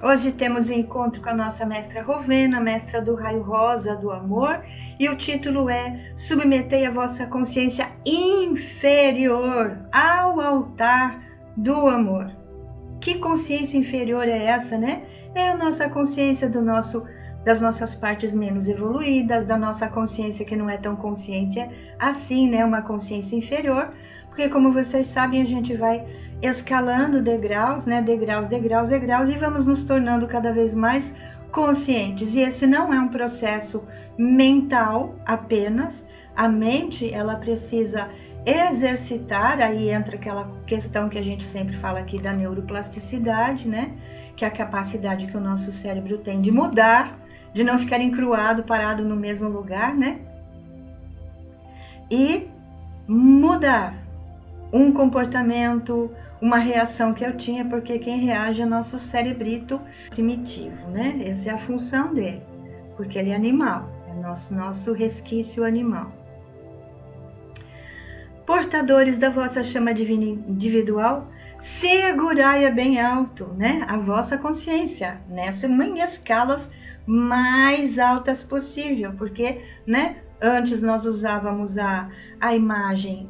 Hoje temos um encontro com a nossa mestra Rovena, mestra do raio rosa do amor, e o título é Submetei a vossa consciência inferior ao altar do amor. Que consciência inferior é essa, né? É a nossa consciência das nossas partes menos evoluídas, da nossa consciência que não é tão consciente assim, né? Uma consciência inferior, porque como vocês sabem, a gente vai escalando degraus, né? Degraus, e vamos nos tornando cada vez mais conscientes. E esse não é um processo mental apenas. A mente, ela precisa exercitar, aí entra aquela questão que a gente sempre fala aqui da neuroplasticidade, né? Que é a capacidade que o nosso cérebro tem de mudar, de não ficar encruado, parado no mesmo lugar, né? E mudar um comportamento, uma reação que eu tinha, porque quem reage é nosso cerebrito primitivo, né? Essa é a função dele, porque ele é animal, é nosso resquício animal. Portadores da vossa chama divina individual, segurai-a bem alto, né? A vossa consciência, em escalas mais altas possível, porque, né? Antes nós usávamos a imagem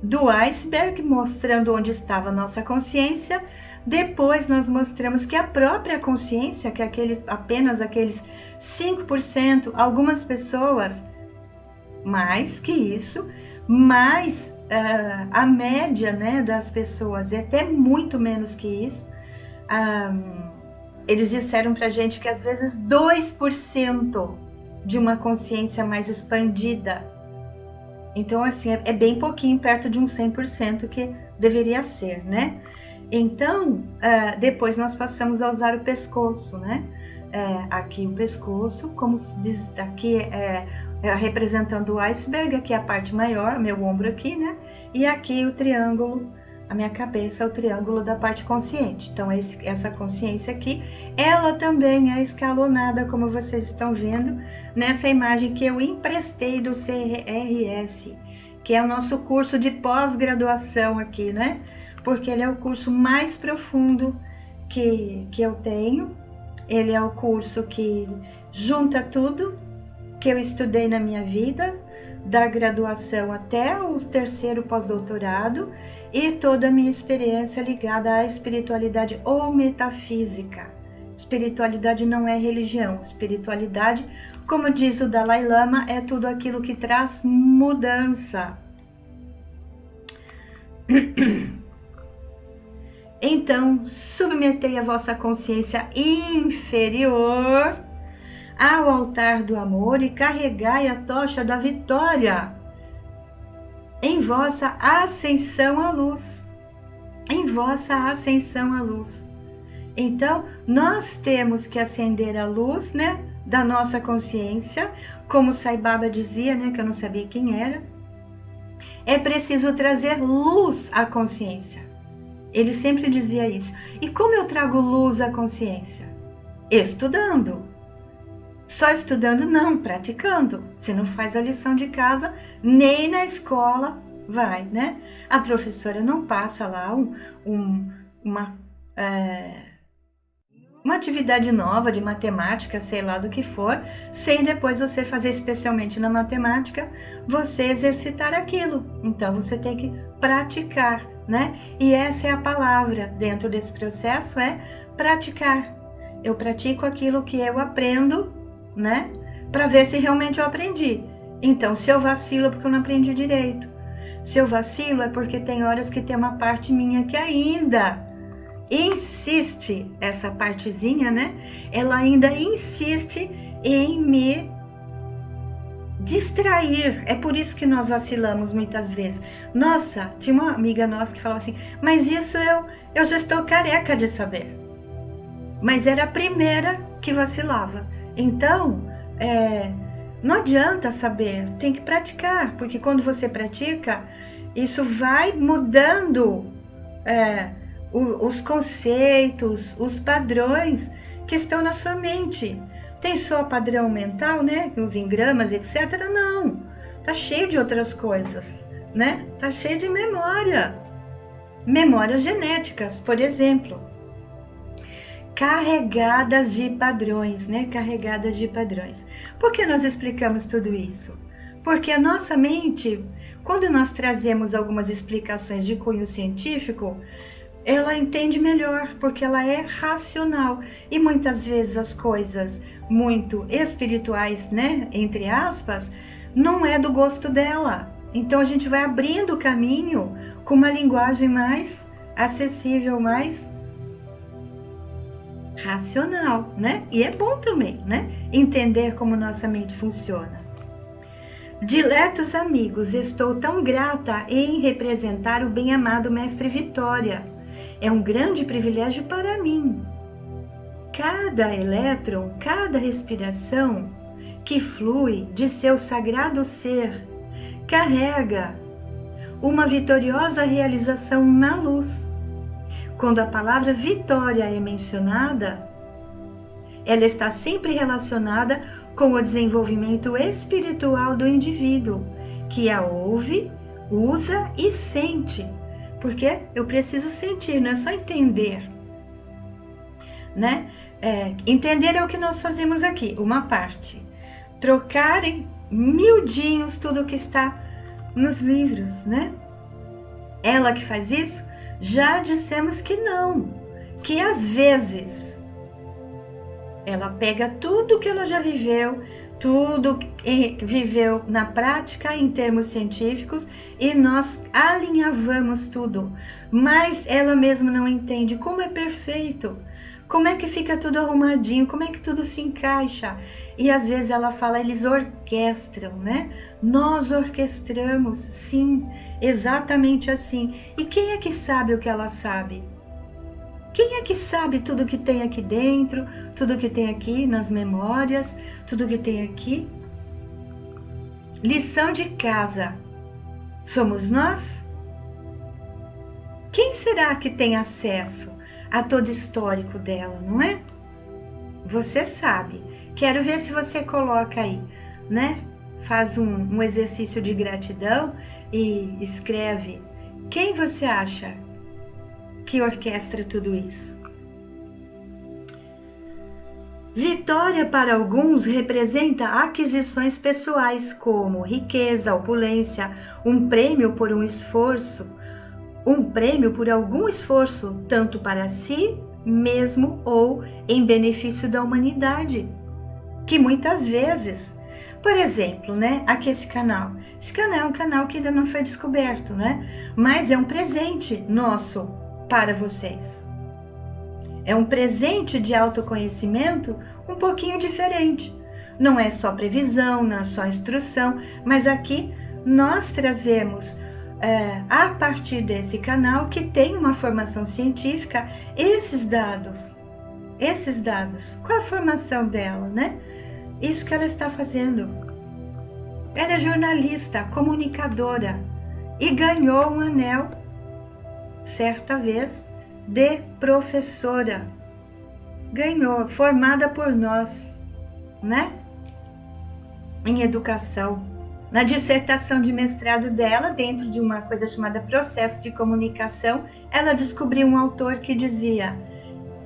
do iceberg, mostrando onde estava a nossa consciência. Depois nós mostramos que a própria consciência, que apenas aqueles 5%, algumas pessoas, mais que isso, mas a média, né, das pessoas é até muito menos que isso. Eles disseram pra gente que às vezes 2% de uma consciência mais expandida. Então, assim, é bem pouquinho, perto de um 100% que deveria ser, né? Então, depois nós passamos a usar o pescoço, né? Aqui o pescoço, como diz aqui, representando o iceberg, aqui é a parte maior, meu ombro aqui, né? E aqui o triângulo, a minha cabeça, o triângulo da parte consciente. Então, essa consciência aqui, ela também é escalonada, como vocês estão vendo, nessa imagem que eu emprestei do CRS, que é o nosso curso de pós-graduação aqui, né? Porque ele é o curso mais profundo que eu tenho. Ele é o curso que junta tudo que eu estudei na minha vida, da graduação até o 3º pós-doutorado, e toda a minha experiência ligada à espiritualidade ou metafísica. Espiritualidade não é religião. Espiritualidade, como diz o Dalai Lama, é tudo aquilo que traz mudança. Então, submetei a vossa consciência inferior ao altar do amor e carregai a tocha da vitória em vossa ascensão à luz. Em vossa ascensão à luz. Então, nós temos que acender a luz, né, da nossa consciência, como Sai Baba dizia, né, que eu não sabia quem era. É preciso trazer luz à consciência. Ele sempre dizia isso. E como eu trago luz à consciência? Estudando. Só estudando não, praticando. Você não faz a lição de casa, nem na escola vai, né? A professora não passa lá uma atividade nova de matemática, sei lá do que for, sem depois você fazer, especialmente na matemática, você exercitar aquilo. Então você tem que praticar, né? E essa é a palavra dentro desse processo, é praticar. Eu pratico aquilo que eu aprendo, né? Para ver se realmente eu aprendi. Então, se eu vacilo é porque eu não aprendi direito. Se eu vacilo é porque tem horas que tem uma parte minha que ainda insiste, essa partezinha, né? Ela ainda insiste em me distrair. É por isso que nós vacilamos muitas vezes. Nossa, tinha uma amiga nossa que falava assim, mas isso eu já estou careca de saber. Mas era a primeira que vacilava. Então, não adianta saber, tem que praticar, porque quando você pratica, isso vai mudando os conceitos, os padrões que estão na sua mente. Tem só padrão mental, né? Os engramas, etc. Não, tá cheio de outras coisas, né? Tá cheio de memórias genéticas, por exemplo. carregadas de padrões, né? Carregadas de padrões. Por que nós explicamos tudo isso? Porque a nossa mente, quando nós trazemos algumas explicações de cunho científico, ela entende melhor, porque ela é racional. E muitas vezes as coisas muito espirituais, né? Entre aspas, não é do gosto dela. Então a gente vai abrindo o caminho com uma linguagem mais acessível, mais racional, né? E é bom também, né? Entender como nossa mente funciona. Diletos amigos, estou tão grata em representar o bem-amado Mestre Vitória. É um grande privilégio para mim. Cada elétron, cada respiração que flui de seu sagrado ser, carrega uma vitoriosa realização na luz. Quando a palavra vitória é mencionada, ela está sempre relacionada com o desenvolvimento espiritual do indivíduo, que a ouve, usa e sente. Porque eu preciso sentir, não é só entender. Né? Entender é o que nós fazemos aqui, uma parte. Trocar em miudinhos tudo que está nos livros, né? Ela que faz isso, já dissemos que não, que às vezes ela pega tudo que ela já viveu, tudo que viveu na prática em termos científicos e nós alinhavamos tudo, mas ela mesma não entende como é perfeito, como é que fica tudo arrumadinho, como é que tudo se encaixa. E às vezes ela fala, eles orquestram, né? Nós orquestramos, sim, exatamente assim. E quem é que sabe o que ela sabe? Quem é que sabe tudo que tem aqui dentro, tudo que tem aqui nas memórias, tudo que tem aqui? Lição de casa. Somos nós? Quem será que tem acesso a todo o histórico dela, não é? Você sabe. Quero ver se você coloca aí, né? Faz um exercício de gratidão e escreve quem você acha que orquestra tudo isso. Vitória para alguns representa aquisições pessoais como riqueza, opulência, um prêmio por um esforço, um prêmio por algum esforço, tanto para si mesmo ou em benefício da humanidade, que muitas vezes, por exemplo, né, aqui esse canal é um canal que ainda não foi descoberto, né, mas é um presente nosso para vocês. É um presente de autoconhecimento um pouquinho diferente. Não é só previsão, não é só instrução, mas aqui nós trazemos a partir desse canal que tem uma formação científica, esses dados. Qual a formação dela, né? Isso que ela está fazendo. Ela é jornalista, comunicadora e ganhou um anel, certa vez, de professora. Ganhou, formada por nós, né? Em educação. Na dissertação de mestrado dela, dentro de uma coisa chamada processo de comunicação, ela descobriu um autor que dizia: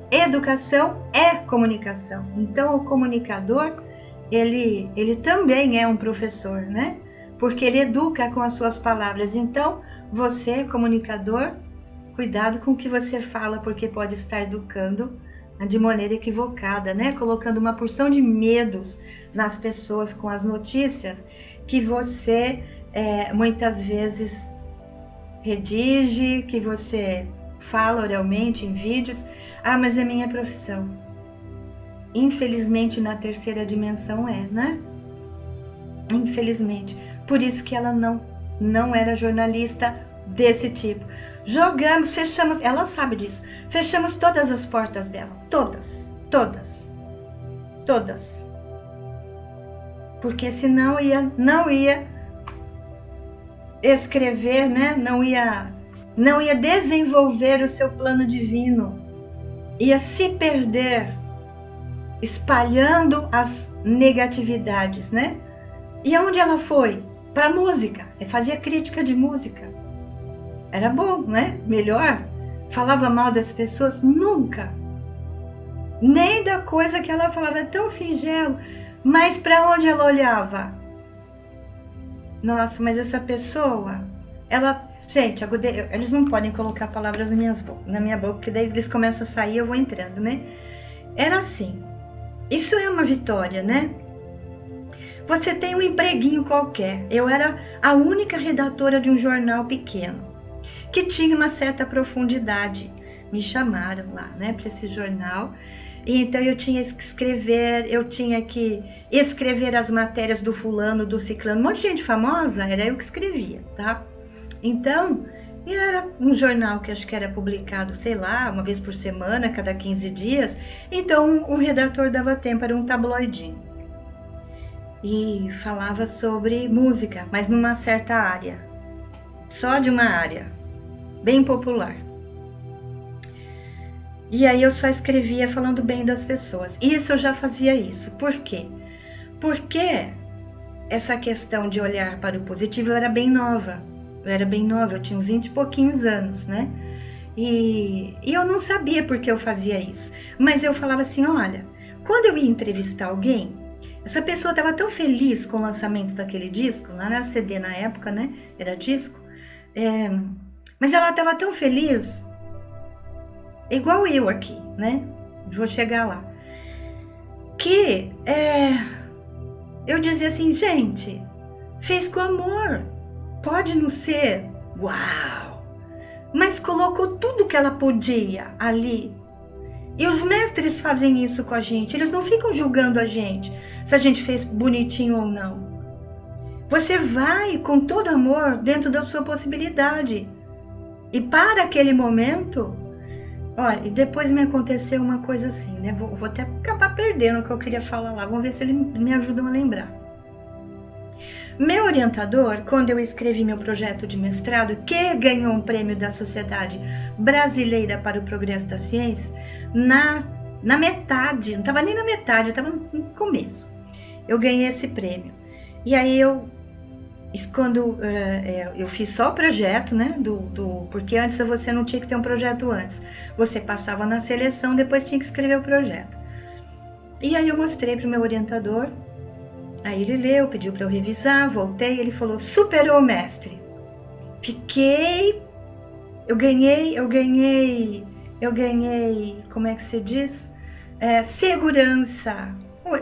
educação é comunicação. Então, o comunicador, ele também é um professor, né? Porque ele educa com as suas palavras. Então, você, comunicador, cuidado com o que você fala, porque pode estar educando de maneira equivocada, né? Colocando uma porção de medos nas pessoas com as notícias que você muitas vezes redige, que você fala oralmente em vídeos. Ah, mas é minha profissão. Infelizmente, na terceira dimensão né? Infelizmente. Por isso que ela não era jornalista desse tipo. Jogamos, fechamos, ela sabe disso. Fechamos todas as portas dela. Todas. Porque senão não ia escrever, né? Não ia desenvolver o seu plano divino. Ia se perder espalhando as negatividades, né? E aonde ela foi? Para a música. Fazia crítica de música. Era bom, né? Melhor. Falava mal das pessoas? Nunca. nem da coisa que ela falava, tão singelo, mas para onde ela olhava? Nossa, mas essa pessoa, ela... Gente, eles não podem colocar palavras na minha boca, porque daí eles começam a sair e eu vou entrando, né? Era assim, isso é uma vitória, né? Você tem um empreguinho qualquer. Eu era a única redatora de um jornal pequeno, que tinha uma certa profundidade. Me chamaram lá, né, para esse jornal. E então eu tinha que escrever as matérias do fulano, do ciclano. Um monte de gente famosa, era eu que escrevia, tá? Então, era um jornal que acho que era publicado, sei lá, uma vez por semana, cada 15 dias. Então, um redator dava tempo, era um tabloidinho. E falava sobre música, mas numa certa área. Só de uma área, bem popular. E aí eu só escrevia falando bem das pessoas. Isso eu já fazia isso. Por quê? Porque essa questão de olhar para o positivo, eu era bem nova. Eu tinha uns 20 e pouquinhos anos, né? E eu não sabia por que eu fazia isso. Mas eu falava assim, olha, quando eu ia entrevistar alguém, essa pessoa estava tão feliz com o lançamento daquele disco, não era CD na época, né? Era disco. Mas ela estava tão feliz, igual eu aqui, né? Vou chegar lá. Que eu dizia assim, gente, fez com amor. Pode não ser, uau, mas colocou tudo que ela podia ali. E os mestres fazem isso com a gente, eles não ficam julgando a gente, se a gente fez bonitinho ou não. Você vai com todo amor dentro da sua possibilidade. E para aquele momento, olha, e depois me aconteceu uma coisa assim, né? Vou até acabar perdendo o que eu queria falar lá, vamos ver se eles me ajudam a lembrar. Meu orientador, quando eu escrevi meu projeto de mestrado, que ganhou um prêmio da Sociedade Brasileira para o Progresso da Ciência, na metade, não estava nem na metade, estava no começo, eu ganhei esse prêmio. E aí quando eu fiz só o projeto, né, porque antes você não tinha que ter um projeto antes, você passava na seleção, depois tinha que escrever o projeto. E aí eu mostrei para o meu orientador. Aí ele leu, pediu para eu revisar, voltei, ele falou, superou, mestre. Eu ganhei, como é que se diz? Segurança.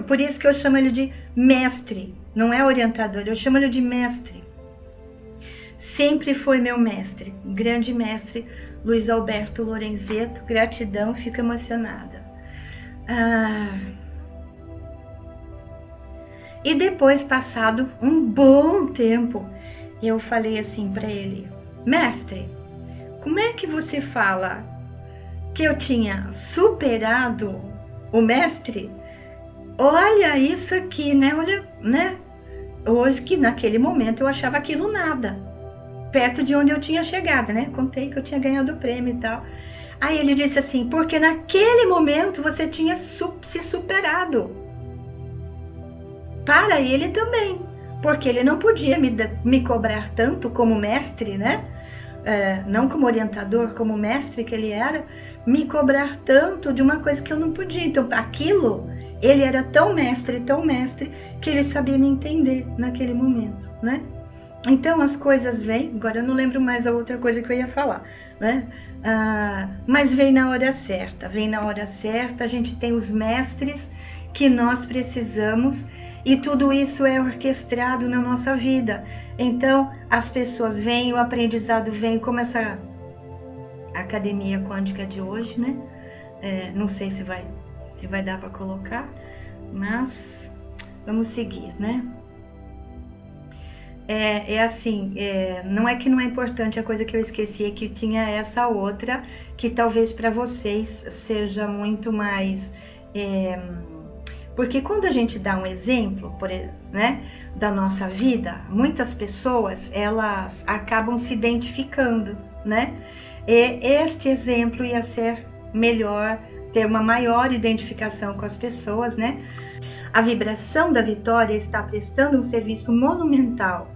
Por isso que eu chamo ele de mestre, não é orientador, eu chamo ele de mestre. Sempre foi meu mestre, grande mestre, Luiz Alberto Lorenzeto, gratidão, fico emocionada. E depois, passado um bom tempo, eu falei assim para ele, mestre, como é que você fala que eu tinha superado o mestre? Olha isso aqui, né? Olha, né? Hoje que naquele momento eu achava aquilo nada, perto de onde eu tinha chegado, né? Contei que eu tinha ganhado o prêmio e tal. Aí ele disse assim, porque naquele momento você tinha se superado. Para ele também, porque ele não podia me cobrar tanto como mestre, né? Não como orientador, como mestre que ele era, me cobrar tanto de uma coisa que eu não podia. Então, aquilo, ele era tão mestre, que ele sabia me entender naquele momento, né? Então, as coisas vêm, agora eu não lembro mais a outra coisa que eu ia falar, né? Mas vem na hora certa, a gente tem os mestres que nós precisamos, e tudo isso é orquestrado na nossa vida. Então, as pessoas vêm, o aprendizado vem, como essa academia quântica de hoje, né? Não sei se vai dar para colocar, mas vamos seguir, né? Assim, não é que não é importante, a coisa que eu esqueci é que tinha essa outra, que talvez para vocês seja muito mais... Porque quando a gente dá um exemplo, né, da nossa vida, muitas pessoas, elas acabam se identificando, né? Este exemplo ia ser melhor, ter uma maior identificação com as pessoas, né? A vibração da vitória está prestando um serviço monumental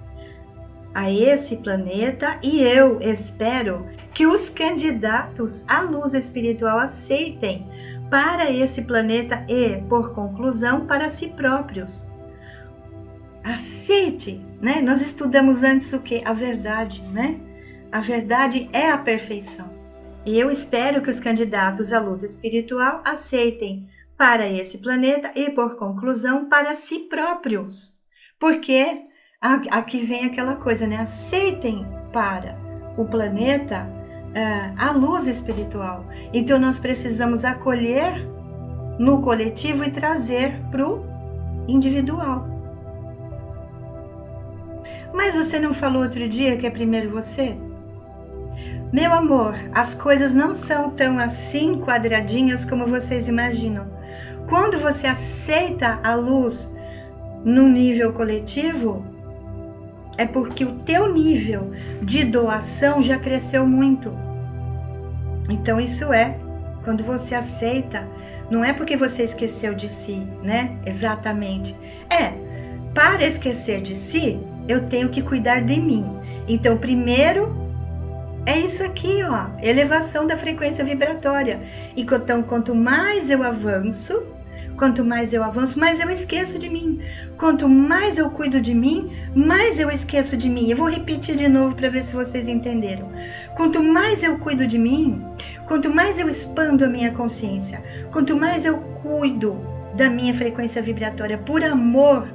a esse planeta, e eu espero que os candidatos à luz espiritual aceitem para esse planeta e, por conclusão, para si próprios. Aceite, né? Nós estudamos antes o que? A verdade, né? A verdade é a perfeição. E eu espero que os candidatos à luz espiritual aceitem para esse planeta e, por conclusão, para si próprios. Porque aqui vem aquela coisa, né? Aceitem para o planeta a luz espiritual. Então, nós precisamos acolher no coletivo e trazer para o individual. Mas você não falou outro dia que é primeiro você? Meu amor, as coisas não são tão assim quadradinhas como vocês imaginam. Quando você aceita a luz no nível coletivo, é porque o teu nível de doação já cresceu muito. Então isso é, quando você aceita, não é porque você esqueceu de si, né? Exatamente. Para esquecer de si, eu tenho que cuidar de mim. Então, primeiro, é isso aqui, ó, elevação da frequência vibratória. E então, quanto mais eu avanço, mais eu esqueço de mim. Quanto mais eu cuido de mim, mais eu esqueço de mim. Eu vou repetir de novo para ver se vocês entenderam. Quanto mais eu cuido de mim, quanto mais eu expando a minha consciência, quanto mais eu cuido da minha frequência vibratória por amor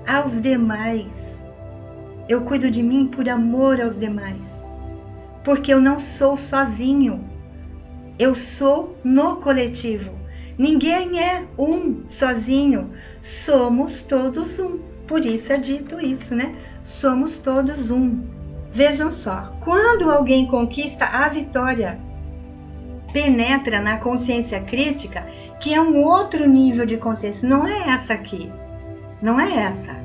aos demais, eu cuido de mim por amor aos demais. Porque eu não sou sozinho. Eu sou no coletivo. Ninguém é um sozinho. Somos todos um. Por isso é dito isso, né? Somos todos um. Vejam só. Quando alguém conquista a vitória, penetra na consciência crística, que é um outro nível de consciência. Não é essa aqui. Não é essa.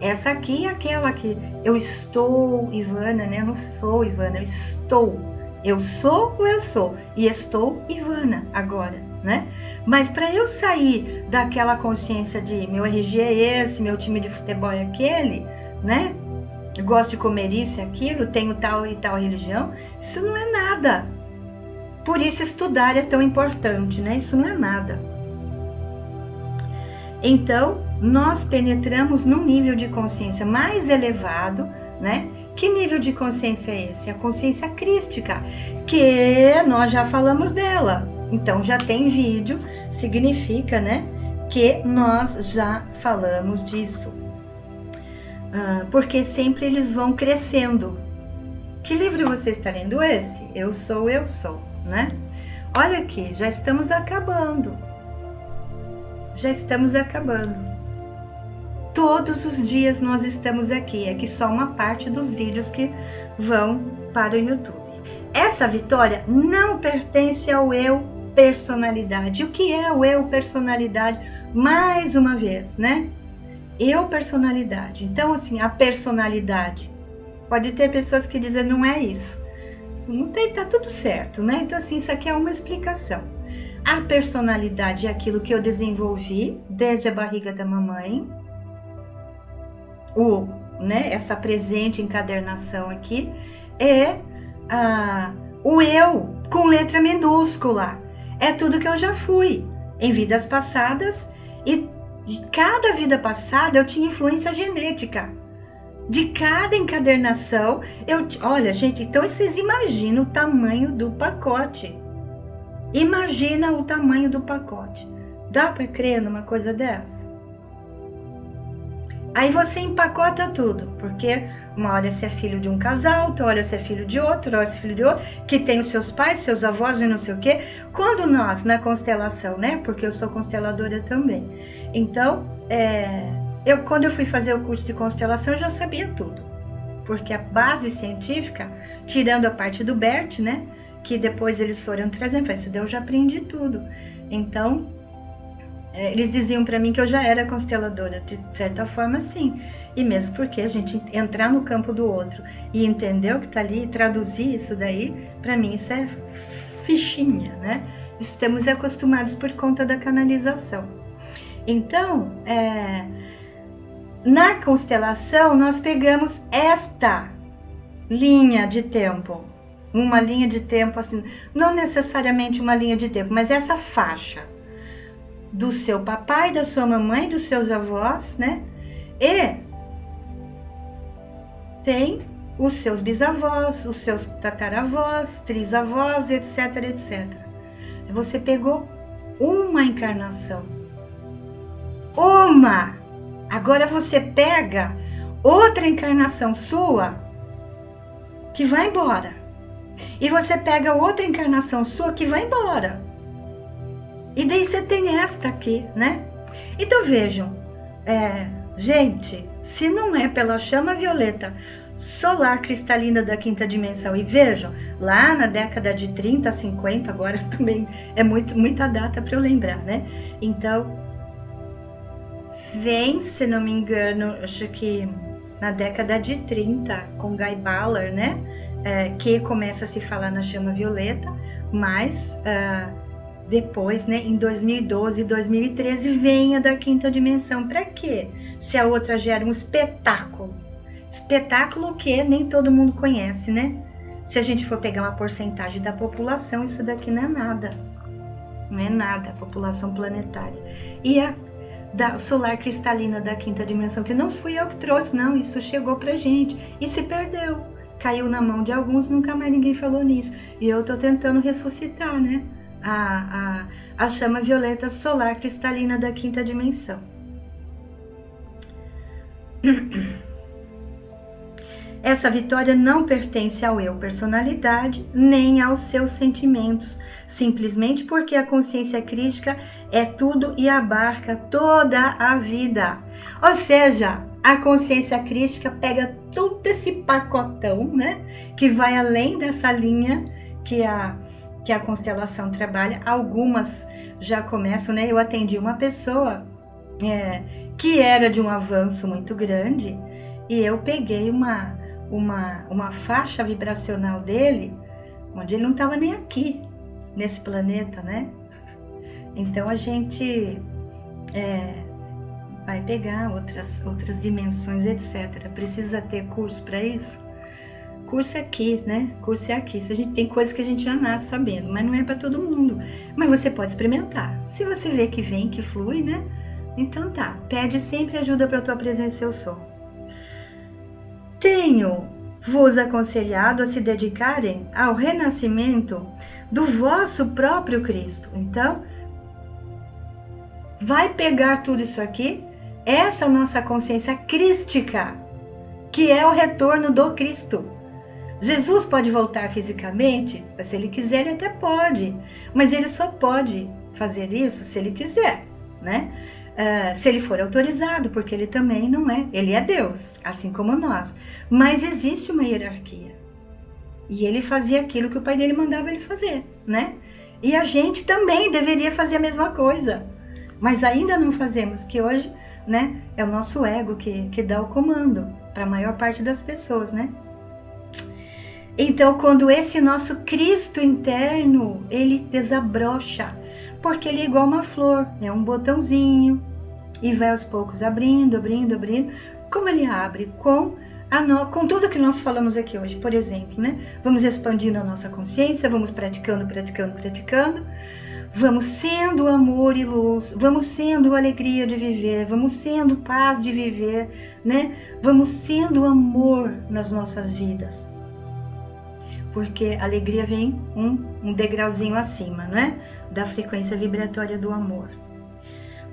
Essa aqui é aquela que eu estou, Ivana, né? Eu não sou Ivana, eu estou. Eu sou ou eu sou? E estou Ivana agora, né? Mas para eu sair daquela consciência de meu RG é esse, meu time de futebol é aquele, né? Eu gosto de comer isso e aquilo, tenho tal e tal religião, isso não é nada. Por isso estudar é tão importante, né? Isso não é nada. Então, nós penetramos num nível de consciência mais elevado, né? Que nível de consciência é esse? A consciência crística, que nós já falamos dela. Então, já tem vídeo, significa, né? Que nós já falamos disso. Porque sempre eles vão crescendo. Que livro você está lendo esse? Eu sou, né? Olha aqui, já estamos acabando. Todos os dias nós estamos aqui. É que só uma parte dos vídeos que vão para o YouTube. Essa vitória não pertence ao eu personalidade. O que é o eu personalidade? Mais uma vez, né? Eu personalidade. Então, assim, a personalidade. Pode ter pessoas que dizem, não é isso. Não tem, tá tudo certo, né? Então, assim, isso aqui é uma explicação. A personalidade é aquilo que eu desenvolvi desde a barriga da mamãe. Essa presente encadernação aqui é o eu com letra minúscula. É tudo que eu já fui em vidas passadas e cada vida passada eu tinha influência genética. De cada encadernação, olha, gente, então vocês imaginam o tamanho do pacote. Imagina o tamanho do pacote. Dá para crer numa coisa dessa? Aí você empacota tudo, porque uma hora você é filho de um casal, outra hora você é filho de outro, outra hora você é filho de outro, que tem os seus pais, seus avós e não sei o quê. Quando nós, na constelação, né? Porque eu sou consteladora também. Então, quando eu fui fazer o curso de constelação, eu já sabia tudo. Porque a base científica, tirando a parte do Bert, né? Que depois eles foram trazendo, isso daí eu já aprendi tudo. Então, eles diziam para mim que eu já era consteladora, de certa forma sim. E mesmo porque a gente entrar no campo do outro e entender o que está ali, e traduzir isso daí, para mim isso é fichinha, né? Estamos acostumados por conta da canalização. Então, na constelação, nós pegamos linha de tempo. Uma linha de tempo, assim, não necessariamente uma linha de tempo, mas essa faixa do seu papai, da sua mamãe, dos seus avós, né? E tem os seus bisavós, os seus tataravós, trisavós, etc, etc. Você pegou uma encarnação. Uma! Agora você pega outra encarnação sua que vai embora. E você pega outra encarnação sua que vai embora. E daí você tem esta aqui, né? Então vejam, gente, se não é pela chama violeta solar cristalina da quinta dimensão, e vejam, lá na década de 30, 50, agora também é muita data para eu lembrar, né? Então, vem, se não me engano, acho que na década de 30, com Guy Ballard, né? Que começa a se falar na chama violeta, mas depois, né, em 2012, 2013, vem a da quinta dimensão. Para quê? Se a outra gera um espetáculo. Espetáculo que nem todo mundo conhece, né? Se a gente for pegar uma porcentagem da população, isso daqui não é nada. Não é nada, a população planetária. E a da solar cristalina da quinta dimensão, que não fui eu que trouxe, não, isso chegou pra gente e se perdeu. Caiu na mão de alguns, nunca mais ninguém falou nisso. E eu tô tentando ressuscitar, né? A chama violeta solar cristalina da quinta dimensão. Essa vitória não pertence ao eu personalidade, nem aos seus sentimentos, simplesmente porque a consciência crística é tudo e abarca toda a vida. Ou seja, a consciência crística pega todo esse pacotão, né, que vai além dessa linha que a constelação trabalha. Algumas já começam, né? Eu atendi uma pessoa que era de um avanço muito grande e eu peguei uma faixa vibracional dele, onde ele não estava nem aqui, nesse planeta, né? Então a gente vai pegar outras dimensões, etc. Precisa ter curso para isso? Curso é aqui, né? Curso é aqui. Se a gente tem coisas que a gente já nasce sabendo, mas não é para todo mundo. Mas você pode experimentar. Se você vê que vem, que flui, né? Então tá. Pede sempre ajuda para a tua presença eu sou. Tenho-vos aconselhado a se dedicarem ao renascimento do vosso próprio Cristo. Então, vai pegar tudo isso aqui, essa nossa consciência crística, que é o retorno do Cristo. Jesus pode voltar fisicamente? Se ele quiser, ele até pode. Mas ele só pode fazer isso se ele quiser, né? Se ele for autorizado, porque ele também não é. Ele é Deus, assim como nós. Mas existe uma hierarquia. E ele fazia aquilo que o pai dele mandava ele fazer, né? E a gente também deveria fazer a mesma coisa. Mas ainda não fazemos, que hoje, né, é o nosso ego que dá o comando para a maior parte das pessoas, né? Então, quando esse nosso Cristo interno, ele desabrocha, porque ele é igual uma flor, é um botãozinho, e vai aos poucos abrindo. Como ele abre? Com tudo que nós falamos aqui hoje, por exemplo, né? Vamos expandindo a nossa consciência, vamos praticando, vamos sendo amor e luz, vamos sendo alegria de viver, vamos sendo paz de viver, né? Vamos sendo amor nas nossas vidas. Porque a alegria vem um degrauzinho acima, não é? Da frequência vibratória do amor.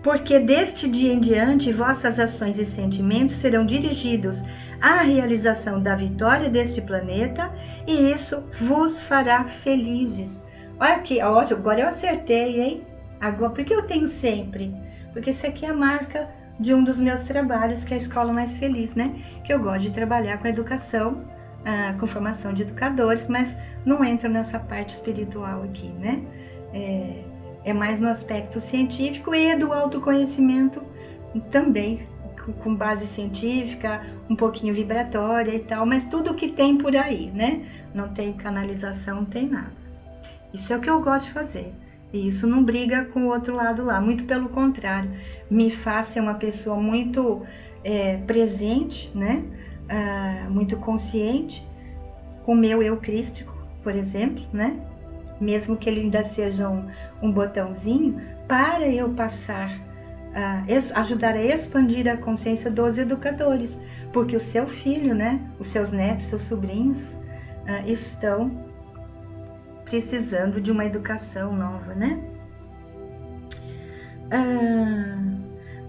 Porque deste dia em diante, vossas ações e sentimentos serão dirigidos à realização da vitória deste planeta, e isso vos fará felizes. Olha aqui, agora eu acertei, hein? Agora, porque eu tenho sempre? Porque isso aqui é a marca de um dos meus trabalhos, que é a Escola Mais Feliz, né? Que eu gosto de trabalhar com educação, com formação de educadores, mas não entra nessa parte espiritual aqui, né? É mais no aspecto científico e do autoconhecimento também, com base científica, um pouquinho vibratória e tal, mas tudo que tem por aí, né? Não tem canalização, não tem nada. Isso é o que eu gosto de fazer. E isso não briga com o outro lado lá, muito pelo contrário, me faz ser uma pessoa muito presente, né? Muito consciente, com o meu eu crístico, por exemplo, né? Mesmo que ele ainda seja um botãozinho, para eu passar, ajudar a expandir a consciência dos educadores, porque o seu filho, né? Os seus netos, seus sobrinhos estão precisando de uma educação nova, né?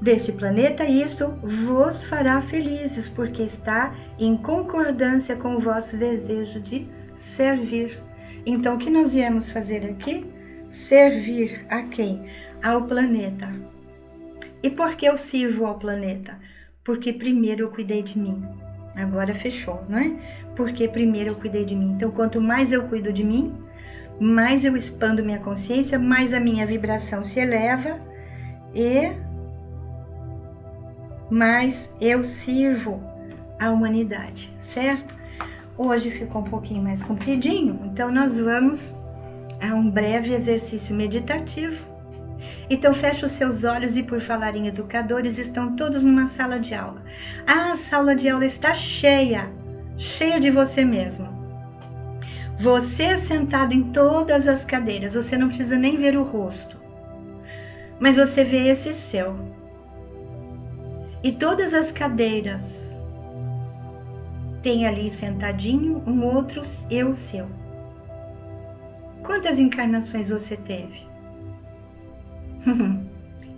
Deste planeta, isto vos fará felizes, porque está em concordância com o vosso desejo de servir. Então, o que nós viemos fazer aqui? Servir a quem? Ao planeta. E por que eu sirvo ao planeta? Porque primeiro eu cuidei de mim. Agora fechou, não é? Porque primeiro eu cuidei de mim. Então, quanto mais eu cuido de mim, mais eu expando minha consciência, mais a minha vibração se eleva e mais eu sirvo a humanidade, certo? Hoje ficou um pouquinho mais compridinho, então nós vamos a um breve exercício meditativo. Então feche os seus olhos e, por falar em educadores, estão todos numa sala de aula. A sala de aula está cheia de você mesmo. Você sentado em todas as cadeiras, você não precisa nem ver o rosto, mas você vê esse seu. E todas as cadeiras tem ali sentadinho um outro eu seu. Quantas encarnações você teve?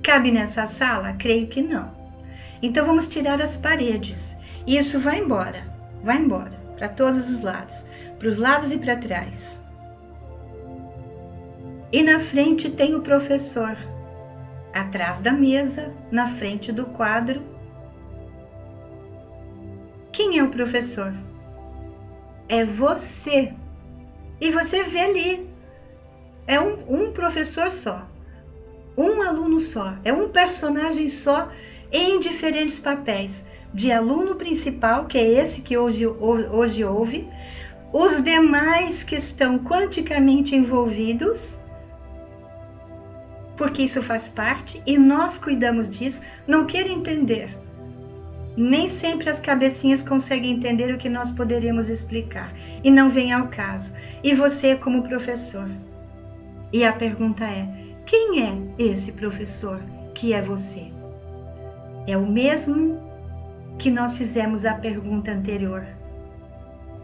Cabe nessa sala? Creio que não. Então vamos tirar as paredes. E isso vai embora para todos os lados, para os lados e para trás. E na frente tem o professor, atrás da mesa, na frente do quadro. Quem é o professor? É você. E você vê ali. É um professor só. Um aluno só. É um personagem só em diferentes papéis. De aluno principal, que é esse que hoje ouve. Os demais que estão quanticamente envolvidos. Porque isso faz parte e nós cuidamos disso. Não quero entender. Nem sempre as cabecinhas conseguem entender o que nós poderíamos explicar. E não vem ao caso. E você como professor. E a pergunta é, quem é esse professor que é você? É o mesmo que nós fizemos a pergunta anterior.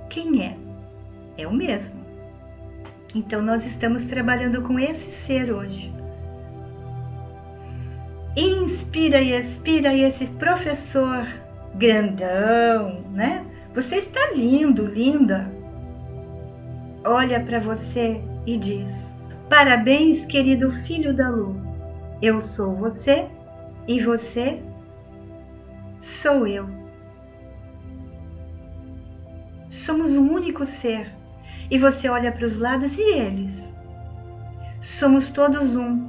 Quem é? É o mesmo. Então nós estamos trabalhando com esse ser hoje. Inspira e expira esse professor grandão, né? Você está lindo, linda. Olha para você e diz: parabéns, querido filho da luz. Eu sou você e você sou eu. Somos um único ser. E você olha para os lados e eles. Somos todos um.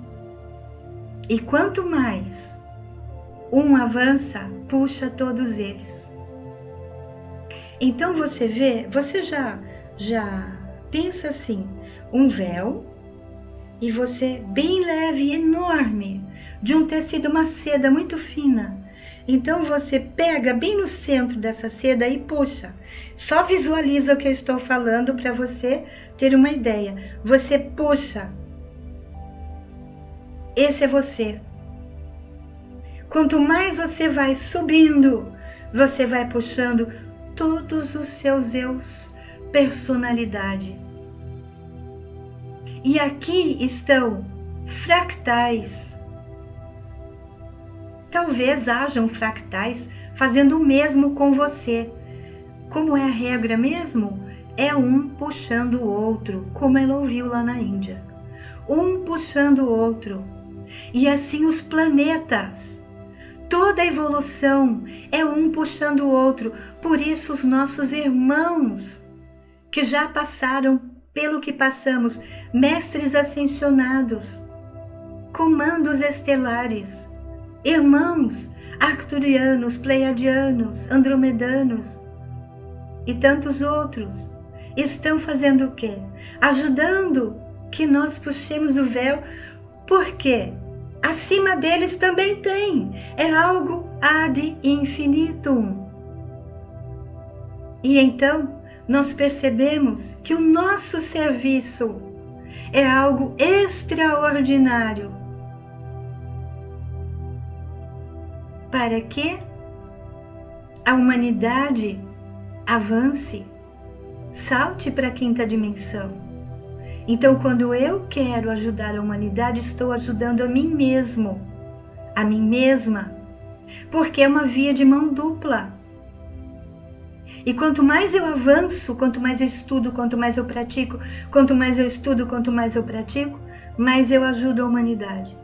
E quanto mais um avança, puxa todos eles. Então você vê, você já pensa assim, um véu, e você bem leve, enorme, de um tecido, uma seda muito fina. Então você pega bem no centro dessa seda e puxa. Só visualiza o que eu estou falando para você ter uma ideia. Você puxa. Esse é você. Quanto mais você vai subindo, você vai puxando todos os seus eus, personalidade. E aqui estão fractais. Talvez hajam fractais fazendo o mesmo com você. Como é a regra mesmo? É um puxando o outro, como ela ouviu lá na Índia. Um puxando o outro. E assim os planetas. Toda a evolução é um puxando o outro. Por isso os nossos irmãos, que já passaram pelo que passamos, mestres ascensionados, comandos estelares, irmãos arcturianos, pleiadianos, andromedanos e tantos outros, estão fazendo o quê? Ajudando que nós puxemos o véu, porque acima deles também tem, é algo ad infinitum. E então nós percebemos que o nosso serviço é algo extraordinário para que a humanidade avance, salte para a quinta dimensão. Então, quando eu quero ajudar a humanidade, estou ajudando a mim mesmo, a mim mesma, porque é uma via de mão dupla. E quanto mais eu avanço, quanto mais eu estudo, quanto mais eu pratico, quanto mais eu estudo, quanto mais eu pratico, mais eu ajudo a humanidade.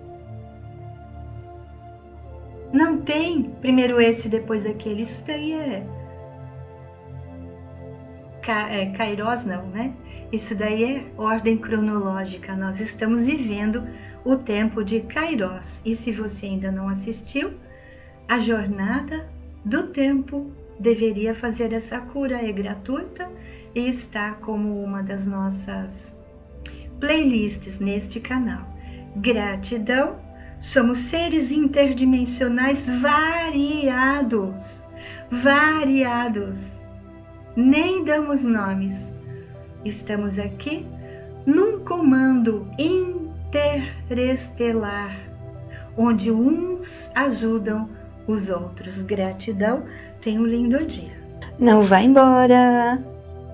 Não tem primeiro esse, depois aquele. Isso daí é Kairos, não, né? Isso daí é ordem cronológica. Nós estamos vivendo o tempo de Kairos. E se você ainda não assistiu, a jornada do tempo deveria fazer essa cura. É gratuita e está como uma das nossas playlists neste canal. Gratidão. Somos seres interdimensionais variados. Nem damos nomes. Estamos aqui num comando interestelar, onde uns ajudam os outros. Gratidão, tenha um lindo dia. Não vá embora.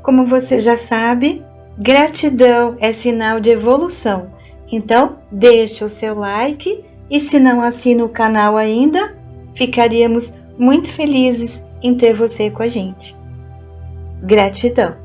Como você já sabe, gratidão é sinal de evolução. Então, deixe o seu like e se não assina o canal ainda, ficaríamos muito felizes em ter você com a gente. Gratidão.